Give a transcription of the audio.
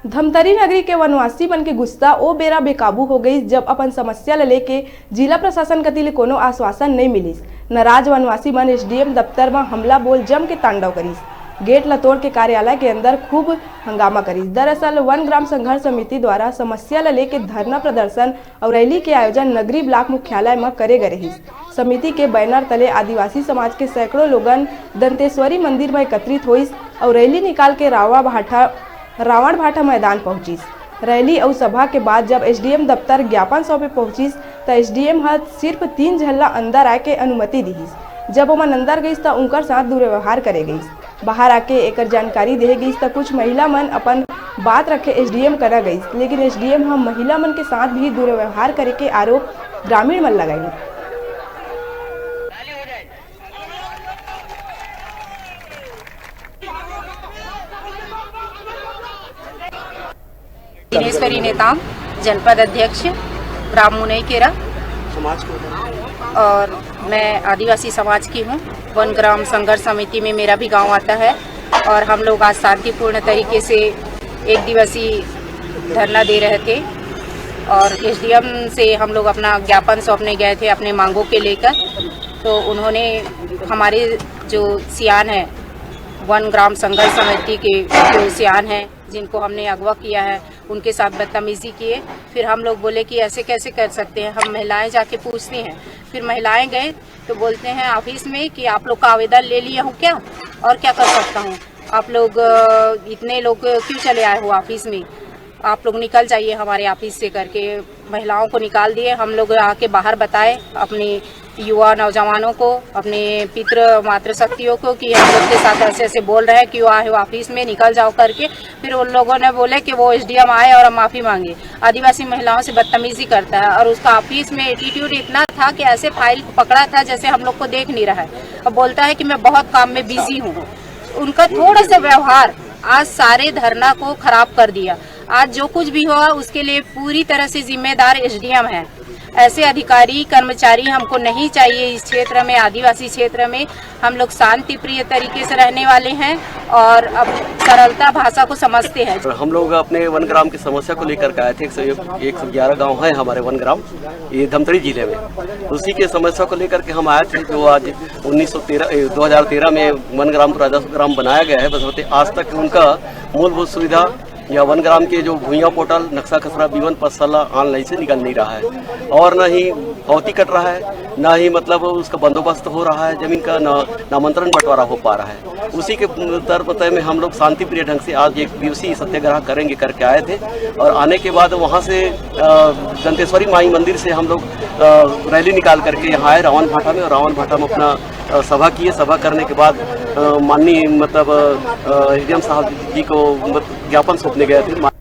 धमतरी नगरी के वनवासी मन के गुस्सा ओ बेरा बेकाबू हो गई जब अपन समस्या लेके जिला प्रशासन कति कोनो आश्वासन नहीं मिलिस। नाराज वनवासी मन एसडीएम दफ्तर में हमला बोल जम के तांडव करिस। गेट ला तोड़ के कार्यालय के अंदर खूब हंगामा करिस। दरअसल वन ग्राम संघर्ष समिति द्वारा समस्या लेके धरना प्रदर्शन और रैली के आयोजन नगरी ब्लॉक मुख्यालय में करे गए रही। समिति के बैनर तले आदिवासी समाज के सैकड़ों लोगन दंतेश्वरी मंदिर में एकत्रित हुई और रैली निकाल के रावण भाटा मैदान पहुंची। रैली और सभा के बाद जब एसडीएम दफ्तर ज्ञापन सौंपे पहुंची तो एसडीएम सिर्फ 3 झल्ला अंदर आके अनुमति दी। जब वो अंदर गई तो उनकर साथ दुर्व्यवहार करे गई। बाहर आके एक जानकारी दे गई तो कुछ महिला मन अपन बात रखे एसडीएम करा गई, लेकिन एसडीएम हम महिला मन के साथ भी दुर्व्यवहार करे के आरोप ग्रामीण मन लगाई। दिनेश्वरी नेताम, जनपद अध्यक्ष ग्राम मुनईकेरा और मैं आदिवासी समाज की हूँ। वन ग्राम संघर्ष समिति में मेरा भी गांव आता है और हम लोग आज शांतिपूर्ण तरीके से 1 दिवसीय धरना दे रहे थे और एसडीएम से हम लोग अपना ज्ञापन सौंपने गए थे अपने मांगों के लेकर। तो उन्होंने हमारे जो सियान हैं वन ग्राम संघर्ष समिति के जो सियान हैं जिनको हमने अगवा किया है उनके साथ बदतमीजी किए। फिर हम लोग बोले कि ऐसे कैसे कर सकते हैं, हम महिलाएं जाके पूछते हैं। फिर महिलाएं गए तो बोलते हैं ऑफिस में कि आप लोग का आवेदन ले लिया हूँ क्या और क्या कर सकता हूँ, आप लोग इतने लोग क्यों चले आए हो ऑफिस में, आप लोग निकल जाइए हमारे ऑफिस से करके महिलाओं को निकाल दिए। हम लोग आके बाहर बताए अपने युवा नौजवानों को, अपने पितृ मातृ शक्तियों को कि हम लोग के साथ ऐसे ऐसे बोल रहे हैं, क्यों आए हो ऑफिस में, निकल जाओ करके। फिर उन लोगों ने बोले कि वो एसडीएम आए और माफ़ी मांगे। आदिवासी महिलाओं से बदतमीजी करता है और उसका ऑफिस में एटीट्यूड इतना था कि ऐसे फाइल पकड़ा था जैसे हम लोग को देख नहीं रहा है। अब बोलता है कि मैं बहुत काम में बिजी हूँ। उनका थोड़ा सा व्यवहार आज सारे धरना को खराब कर दिया। आज जो कुछ भी हुआ उसके लिए पूरी तरह से जिम्मेदार एसडीएम है। ऐसे अधिकारी कर्मचारी हमको नहीं चाहिए इस क्षेत्र में। आदिवासी क्षेत्र में हम लोग शांति प्रिय तरीके से रहने वाले हैं और अब सरलता भाषा को समझते हैं। हम लोग अपने वन ग्राम की समस्या को लेकर के आए थे। 111 गांव है हमारे वन ग्राम, ये धमतरी जिले में। उसी के समस्या को लेकर के हम आए थे जो आज 2013 में वन ग्राम को राजस्व ग्राम बनाया गया है। बस आज तक उनका मूलभूत सुविधा या वन ग्राम के जो भूइयाँ पोर्टल नक्शा खसरा बीवन पसला ऑनलाइन से निकल नहीं रहा है और न ही अवधि कट रहा है, न ही मतलब उसका बंदोबस्त हो रहा है, जमीन का नामांतरण बंटवारा हो पा रहा है। उसी के तय में हम लोग शांति प्रिय ढंग से आज 1 दिवसीय सत्याग्रह करेंगे करके आए थे और आने के बाद वहाँ से दंतेश्वरी माई मंदिर से हम लोग रैली निकाल करके यहाँ आए रावण भाटा में और रावण भाटा में अपना सभा किए। सभा करने के बाद माननीय मतलब एसडीएम साहब जी को ज्ञापन सौंपने गए थे।